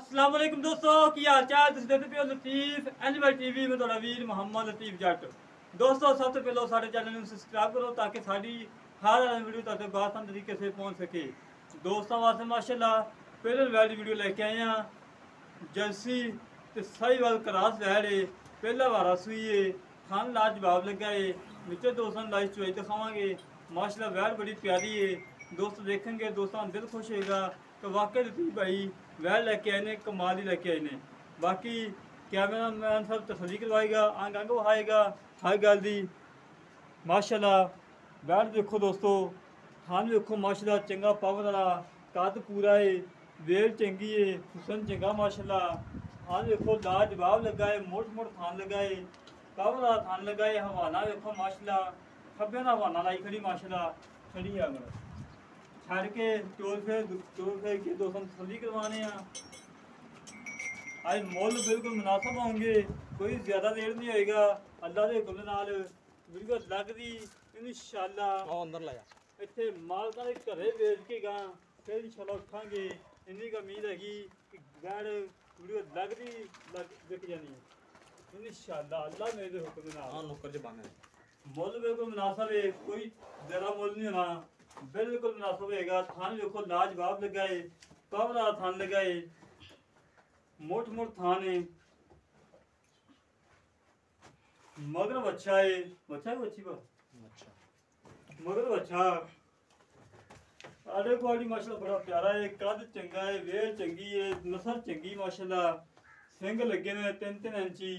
अस्सलाम वालेकुम दोस्तों की हाल चाल तुम देखते पे लतीफ एनिमल टीवी में थोड़ा वीर मोहम्मद लतीफ जट दोस्तों सबसे पहले सारे चैनल में सब्सक्राइब करो ताकि साड़ी हर वीडियो तक आसान तरीके से पहुंच सके। दोस्तों वास्ते माशाल्लाह पहले वैली वीडियो लेके आए हैं जर्सी ते साहिवाल क्रॉस वैड है पहला वारा सुई है खान लाजवाब लगा है नीचे दोस्तों लाइव चुवाई दिखावांगे माशाल्लाह वैड बड़ी प्यारी है। दोस्त देखेंगे दोस्तों दिल खुश होगा तो वाकई लतीफ भाई वैल लेके आए ने कमाल ही लेके आए ने। बाकी कैमरा मैन सब तसली करवाएगा अंग अंग वहाएगा हर गल दी माशाल्लाह। वैल देखो दोस्तों थान देखो माशाल्लाह चंगा पावर वाला कद पूरा है वेल चंगी है हुसन चंगा माशाल्लाह। थान देखो लाजवाब लगा है मोट मोट थान लगा है पावर वाला थान लगा है हवाना देखो माशाल्लाह खब्बे ना हवाना लाई खड़ी माशाल्लाह खड़ी है मेरा छड़ के चोर फिर के दोस्तों तसली करवाने आज मुल बिल्कुल मुनासिब होंगे कोई ज़्यादा देर नहीं होएगा अल्लाह के हुक्म नाल वीडियो लगदी इंशाअल्लाह अंदर लाया इत्थे मालका दे घरे बेच के गा फिर इंशाअल्लाह उठांगे इन्नी का उम्मीद हैगी कि गैर वीडियो लगदी बिक जानी है इंशाअल्लाह अल्लाह मेरे हुक्म नाल। हां नौकर जबान है मुल बिल्कुल मुनासिब है कोई ज़्यादा मुल नहीं होना बिल्कुल मुनासिब होएगा। थान देखो लाजवाब लगा है पावला थान लगा है मोट मोट थान है मगर बच्चा है बच्चा है बच्ची पर मगर बच्चा आड़े क्वालिटी माशाल्लाह बड़ा प्यारा है कद चंगा है वेल चंगी है नस्ल चंगी माशाल्लाह सिंग लगे ने 3-3 इंची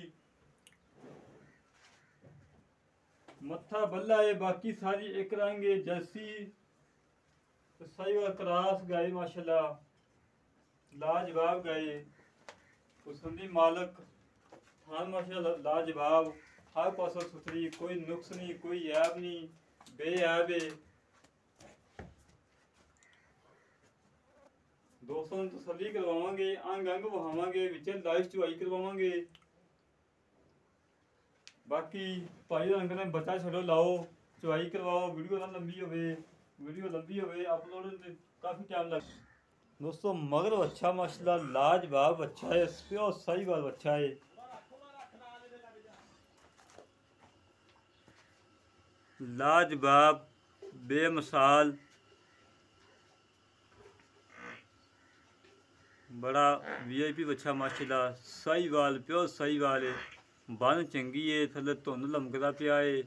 मत्था बल्ला है बाकी सारी एक रंग है जर्सी साहिवाल क्रॉस गाय माशाल्लाह लाजवाब गाय उसंदी मालक थान माशाल्लाह लाजवाब हर पासों सुथरी कोई नुक्स नहीं कोई ऐब नहीं बेऐब है। दोस्तों तसली करवावांगे अंग अंग वहावांगे विच लाइव चुवाई करवावांगे। बाकी भाई रंग ने बच्चा छड़ो लाओ चुवाई करवाओ वीडियो ना लंबी होवे अपलोड काफ़ी टाइम लग। दोस्तों मगर अच्छा माशाल्लाह लाजवाब अच्छा है प्योर साहिवाल अच्छा है लाजवाब बेमिसाल बड़ा वीआईपी बच्चा माशाल्लाह साहिवाल प्योर साहिवाल है बन चंगी है थले धुंध लमकदा पिया है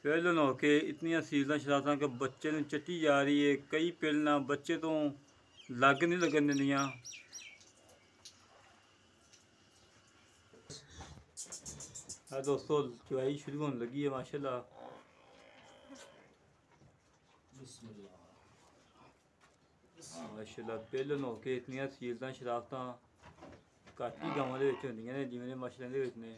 पहलन होके इतनी सीलना शरारत कि बच्चे ने चट्टी जा रही है कई पिलना बच्चे तो लग नहीं लगन दियाँ। दोस्तों चुवाई शुरू होने लगी है माशाल्लाह माशाल्लाह पहलन होके इतनी सीलना शरारत घट ही गाँव के होंदियां ने जिवें माशाल्लाह ने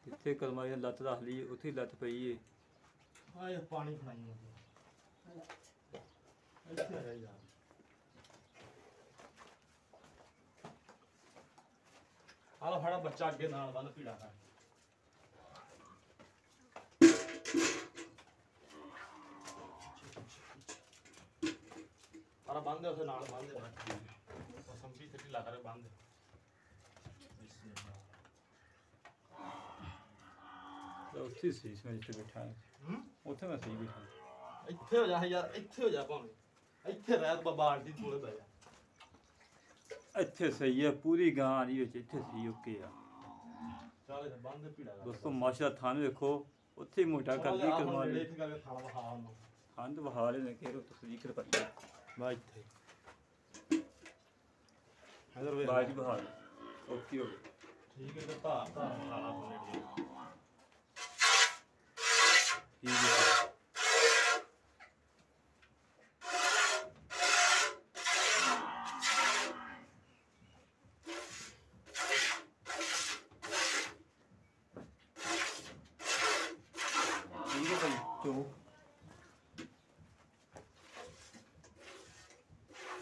इत्थे कलमा ने लत्त रख ली उत्थे लत्त पई है। हां ये पानी खलाइए इत्थे आ यार आला फड़ा बच्चा अगे नाल बंद पीड़ा का आला बंद है उसे नाल बंद है संपी थटी ला कर बंद ਉੱਥੇ ਸੀ ਮੈਂ ਜਿੱਥੇ ਬੈਠਾ ਉੱਥੇ ਮੈਂ ਸਹੀ ਬੈਠਾ ਇੱਥੇ ਹੋ ਜਾ ਯਾਰ ਇੱਥੇ ਹੋ ਜਾ ਭਾਵੇਂ ਇੱਥੇ ਰਹਿ ਬਾਲਟੀ ਕੋਲੇ ਬਹਿ ਜਾ ਇੱਥੇ ਸਹੀ ਹੈ ਪੂਰੀ ਗਾਂ ਆ ਰਹੀ ਵਿੱਚ ਇੱਥੇ ਸਹੀ ਓਕੇ ਆ ਚੱਲ ਇਹ ਬੰਦ ਪੀੜਾ ਦੋਸਤੋ ਮਾਸ਼ਾਅੱਲਾ ਥਾਨ ਵੇਖੋ ਉੱਥੇ ਮੋਟਾ ਕਰਦੀ ਕਮਾਲ ਇੱਥੇ ਕਰਕੇ ਖਾਣਾ ਵਹਾ ਉਹਨੂੰ ਹੰਦ ਵਹਾ ਲੈ ਕੇ ਰੋ ਤਸਦੀਕ ਕਰ ਪਾਈ ਬਾ ਇੱਥੇ ਇਧਰ ਵੇ ਬਾਜੀ ਵਹਾ ਓਕੇ ਹੋ ਠੀਕ ਹੈ ਤੇ ਧਾਰ ਖਾਣਾ ਬਣੇ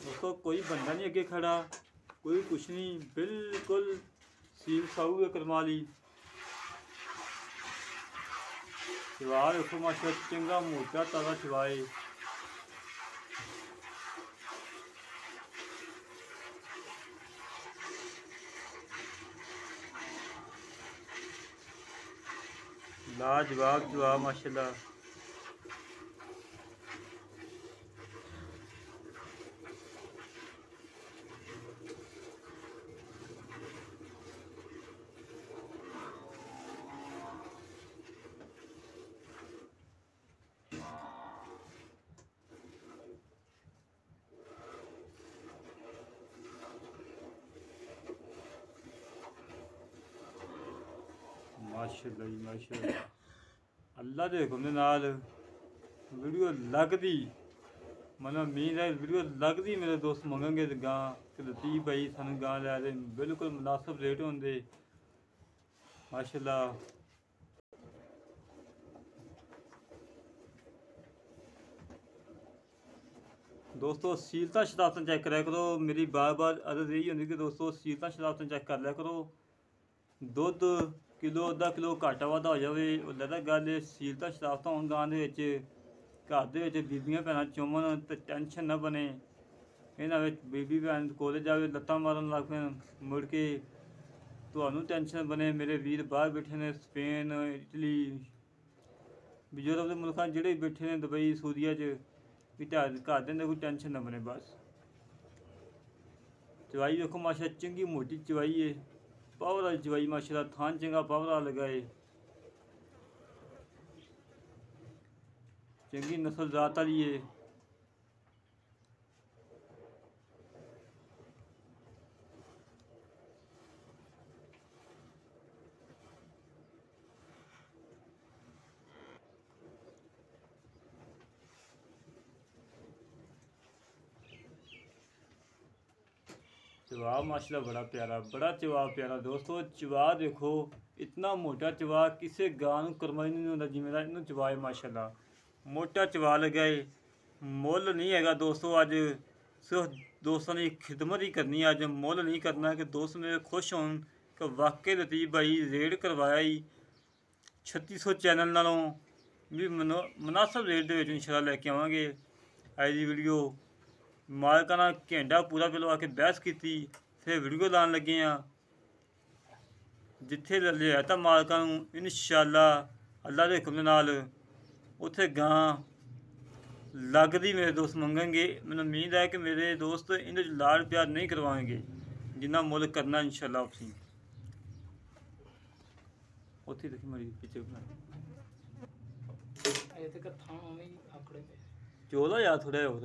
दोस्तों कोई बंदा नहीं अगे खड़ा कोई कुछ नहीं बिल्कुल सील साऊ है करमाली शिवा देखो माशा चंगा मोटा ताजा शिवाए लाजवाब जवाब माशाल्लाह। माशाल्लाह जी माशाल्लाह। अल्लाह दे हुक्म दे नाल वीडियो लगदी मतलब उम्मीद है वीडियो लगदी मेरे दोस्त मंगणगे ते गां कि लतीफ भाई सानू गां लै दे बिल्कुल मुनासिब रेट होंदे माशाल्लाह। दोस्तों सीलता शरारतां चेक करा करो। मेरी बार बार अर्ज यही होंदी कि दोस्तों सीलता शरारतां चेक कर लिया करो। दुध किलो अद्धा किलो घाटा वाधा हो जाए लदा गल सीलता शरारतां होन गां दे विच घर दे विच बीबियां भैनां चुमन ते टेंशन ना बने। इन्हां विच बीबी भैन कोल जावे लत्तां मारन लग पैन मुड़ के तुहानूं टेंशन बने। मेरे वीर बाहर बैठे ने स्पेन इटली यूरोप के मुल्कां जिहड़े बैठे ने दुबई सूदिया च भी घर दे अंदर कोई टेंशन ना बने बस। चवाई देखो माशा चंगी मोटी चवाई है पावर वाली चवाई माशाल्लाह। थान चंगा पावर वाला लगाए चंगी नस्ल जात वाली है। चवा माशाल्लाह बड़ा चवा प्यारा दोस्तों। चवा देखो इतना मोटा चवा किसी गां नूं करमाई नहीं होंदा जिवें दा इनूं चवा है माशाल्लाह। मोटा चवा लगा है मुੱਲ नहीं हैगा दोस्तों। अज सिर्फ दोस्तों की खिदमत ही करनी है। अज मुੱਲ नहीं करना कि दोस्त मेरे खुश होन कि वाकई लतीफ भाई रेट करवाया ही 3600 चैनल नालों भी मुनासिब रेट दे विच इंशाअल्लाह लैके आवांगे। अज दी वीडियो मालकां नाल घंटा पूरा पहलों आके बहस की फिर वीडियो लान लगे हाँ जिथे लिया था मालकां नूं इंशाअल्लाह अल्लाह दे हुक्म दे नाल उत्थे गां लगदी मेरे दोस्त मंगणगे। मैनूं उम्मीद है कि मेरे दोस्त इन्हें लाड़ प्यार नहीं करवाएंगे जिन्ना मुੱਲ करना इंशाअल्लाह। उसी उत्थे देखी मरी पिछे चौदह यार थोड़ा हो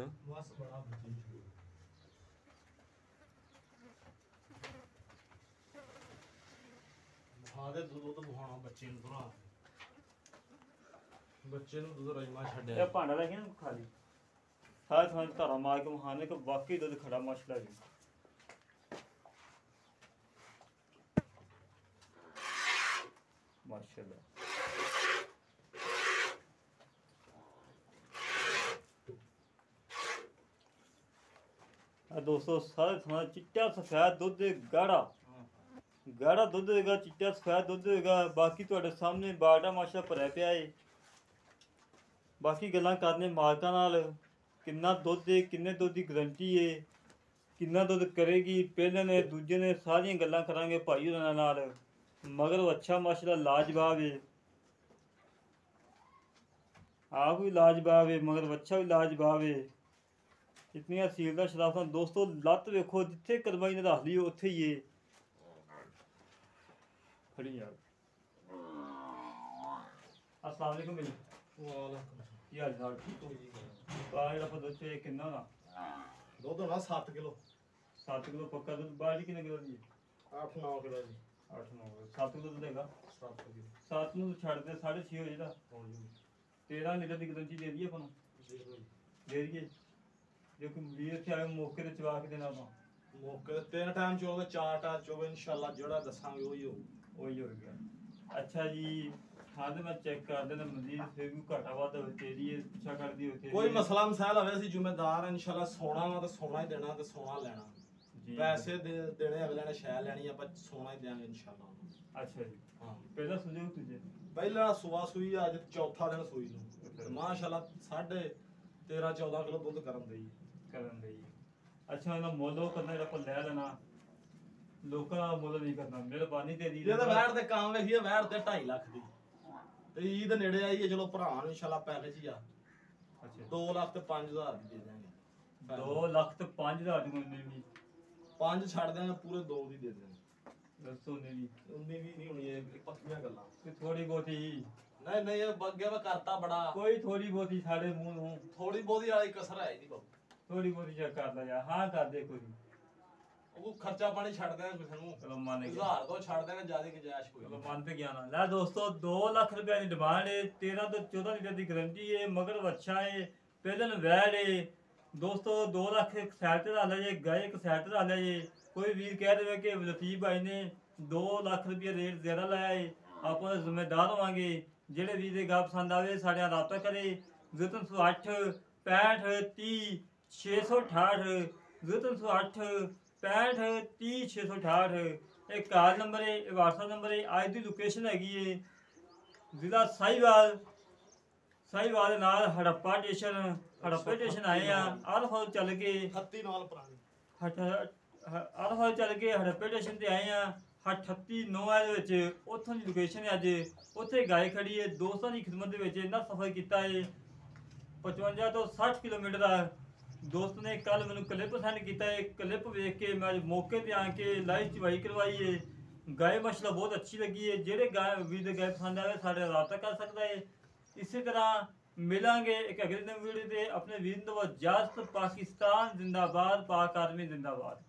भांडा लगे ना खाली सारे थोड़ा धारा मार के मखाने कि वाकई दुध खड़ा माशाल्लाह जी। माशाल्लाह दोस्तों सारे थोड़ा चिट्टा सफेद दुध गाढ़ा गाढ़ा दुध होगा चिट्टा सफेद दुध होगा। बाकी तुहाडे सामने बारडा माशा भरिया पिया है। बाकी गल्लां करने मालकां नाल किन्ना दुध है किन्ने दुध की गारंटी है किन्ना दुध करेगी पहले ने दूजे ने सारियां गल्लां करांगे भाई होरां नाल। मगर अच्छा माशाल्लाह लाजवाब है आप भी लाजवाब है मगर अच्छा भी लाजवाब है। इतनियां सीलदा शराफतां दोस्तों लत्त वेखो जिथे करमाई ने रख ली उत्थे ही है खड़ी यार। अस्सलाम वालेकुम भाई। वालेकुम की हाल चाल ठीक हो जी। बाहर दा दुध चे किन्ना होना दुध होना 7 किलो 7 किलो पक्का दुध बाहर कितने किलो जी 8-9 किलो जी 8-9 किलो 7 किलो दूध देगा 7 किलो 7 ਨੂੰ ਛੱਡ ਦੇ 6.5 ਹੋ ਜਿਹੜਾ 13 ਲੀਟਰ ਦੀ ਗਰੰਟੀ ਦੇ ਦਈਏ ਆਪਾਂ ਨੂੰ ਦੇ ਦਈਏ जो कि वीर थे आए मौके ते चवा के देना ਆਪਾਂ मौके ते 3 टाइम चोगे 4 टाइम चोगे इंशाल्लाह जोड़ा दसांगे वही हो गया। अच्छा जी खाद मैं चेक कर देना मजीद फिर भी घाटा वाधा हो तेरी अच्छा कर दी होती कोई मसला मसाइल हवे ਅਸੀਂ ਜ਼ਿੰਮੇਦਾਰ इंशाल्लाह सोना वा तो सोना ही देना ते सोना लेना जी पैसे देने अगले ने शै लेनी ਆਪਾਂ सोना ही देंगे इंशाल्लाह। अच्छा जी हां पहला सुझो तुझे पहला सुबह सुई आज चौथा दिन सुई ਨੂੰ माशाल्लाह 13-14 किलो दुध करन दई अच्छा ना मोलो करना जरा ले लेना लोका मोल नहीं करना मेहरबानी तेरी ये तो वैट दे काम वेखिए वैट ते 2.5 लाख दी ਤੇ ਈਦ ਨੇੜੇ ਆਈ ਹੈ, ਚਲੋ ਭਰਾ ਨੂੰ ਇਨਸ਼ਾਅੱਲਾ ਪੈਕੇਜ ਹੀ ਆ ਅੱਛਾ 2 ਲੱਖ ਤੇ 5000 ਦੀ ਦੇ ਦਾਂਗੇ 2 ਲੱਖ ਤੇ 5,000 ਦੀ ਮੰਨੀ ਵੀ 5 ਛੱਡ ਦਾਂਗੇ ਪੂਰੇ 2 ਦੀ ਦੇ ਦਾਂਗੇ ਦੱਸੋ ਨੇ ਵੀ ਉਨੀ ਵੀ ਨਹੀਂ ਹੋਣੀ ਇਹ ਪੱਕੀਆਂ ਗੱਲਾਂ ਕਿ ਥੋੜੀ ਬਹੁਤੀ ਨਹੀਂ ਨਹੀਂ ਇਹ ਅੱਗੇ ਮੈਂ ਕਰਤਾ ਬੜਾ ਕੋਈ ਥੋੜੀ ਬਹੁਤੀ ਸਾਡੇ ਮੂੰਹ ਨੂੰ ਥੋੜੀ ਬਹੁਤੀ ਵਾਲੀ ਕਸਰ ਹੈ ਨਹੀਂ ਬਾਬੂ ਥੋੜੀ ਬਹੁਤੀ ਚੈੱਕ ਕਰ ਲੈ ਯਾਰ ਹਾਂ ਕਰ ਦੇ ਕੋਈ ਉਹ ਖਰਚਾ ਪਾਣੀ ਛੱਡ ਦੇਣਾ ਕਿਸੇ ਨੂੰ ਚਲੋ ਮੰਨ ਗਿਆ 1000 ਤੋਂ ਛੱਡ ਦੇਣਾ ਜਿਆਦਾ ਗੁੰਜਾਇਸ਼ ਕੋਈ ਚਲੋ ਨਹੀਂ ਮੰਨ ਤੇ ਗਿਆ ਨਾ ਲੈ ਦੋਸਤੋ 2 ਲੱਖ ਰੁਪਏ ਦੀ ਡਿਮਾਂਡ ਹੈ 13 ਤੋਂ 14 ਲੀਟਰ ਦੀ ਗਾਰੰਟੀ ਹੈ ਮਗਰ ਵੱਛਾ ਹੈ ਪਹਿਲਨ ਵੈੜ ਹੈ ਦੋਸਤੋ 2 ਲੱਖ ਇੱਕ ਸਾਈਡ ਤੇ ਲਾ ਲਿਆ ਜੇ ਗਾਏ ਇੱਕ ਸਾਈਡ ਤੇ ਲਾ ਲਿਆ ਜੇ ਕੋਈ ਵੀਰ ਕਹਿ ਦੇਵੇ ਕਿ ਲਤੀਫ ਭਾਈ ਨੇ 2 ਲੱਖ ਰੁਪਏ ਰੇਟ ਜ਼ਿਆਦਾ ਲਾਇਆ ਹੈ ਆਪਾਂ ਜ਼ਿੰਮੇਦਾਰ ਹੋਵਾਂਗੇ ਜਿਹੜੇ ਵੀਰ ਦੇ ਗਾ ਪਸੰਦ ਆਵੇ ਸਾਡੇ ਨਾਲ ਰਾਬਤਾ ਕਰੇ 008 65 30 668 008 65 30 668 ਇਹ ਕਾਰ ਨੰਬਰ ਹੈ ਇਹ WhatsApp ਨੰਬਰ ਹੈ ਅੱਜ ਦੀ ਲੋਕੇਸ਼ਨ ਹੈਗੀ ਹੈ ਜ਼ਿਲ੍ਹਾ ਸਾਹੀਵਾਲ ਦੇ ਨਾਲ ਹੜੱਪਾ ਸਟੇਸ਼ਨ ਆਏ ਆ ਆਲਫਾ ਚੱਲ ਕੇ 38 ਨਾਲ ਪੁਰਾਣੀ ਆਲਫਾ ਚੱਲ ਕੇ ਹੜੱਪੇ ਸਟੇਸ਼ਨ ਤੇ ਆਏ ਆ 38 ਦੇ ਵਿੱਚ ਉੱਥੋਂ ਦੀ ਲੋਕੇਸ਼ਨ ਹੈ ਅੱਜ ਉੱਥੇ ਗਾਇ ਖੜੀ ਹੈ ਦੋਸਤਾਂ ਦੀ ਖਿਦਮਤ ਦੇ ਵਿੱਚ ਇੰਨਾ ਸਫ਼ਰ ਕੀਤਾ ਹੈ 55 ਤੋਂ 60 ਕਿਲੋਮੀਟਰ ਦਾ ਦੋਸਤ ਨੇ ਕੱਲ ਮੈਨੂੰ ਕਲਿੱਪ ਸੈਂਡ ਕੀਤਾ ਹੈ ਕਲਿੱਪ ਵੇਖ ਕੇ ਮੈਂ ਅੱਜ ਮੌਕੇ ਤੇ ਆ ਕੇ ਲਾਈਵ ਚਵਾਈ ਕਰਵਾਈ ਹੈ ਗਾਇ ਮਾਸ਼ਾਅੱਲਾ ਬਹੁਤ ਅੱਛੀ ਲੱਗੀ ਹੈ ਜਿਹੜੇ ਵੀਰ ਦੇ ਗਾਇ ਪਸੰਦ ਆਵੇ ਸਾਡੇ ਨਾਲ ਰਾਬਤਾ ਕਰ ਸਕਦਾ ਹੈ ਇਸੇ ਤਰ੍ਹਾਂ ਮਿਲਾਂਗੇ ਇੱਕ ਅਗਲੇ ਦਿਨ ਵੀਡੀਓ ਤੇ ਆਪਣੇ ਵੀਰ ਨੂੰ ਇਜਾਜ਼ਤ ਪਾਕਿਸਤਾਨ ਜ਼ਿੰਦਾਬਾਦ ਪਾਕ ਆਰਮੀ ਜ਼ਿੰਦਾਬਾਦ।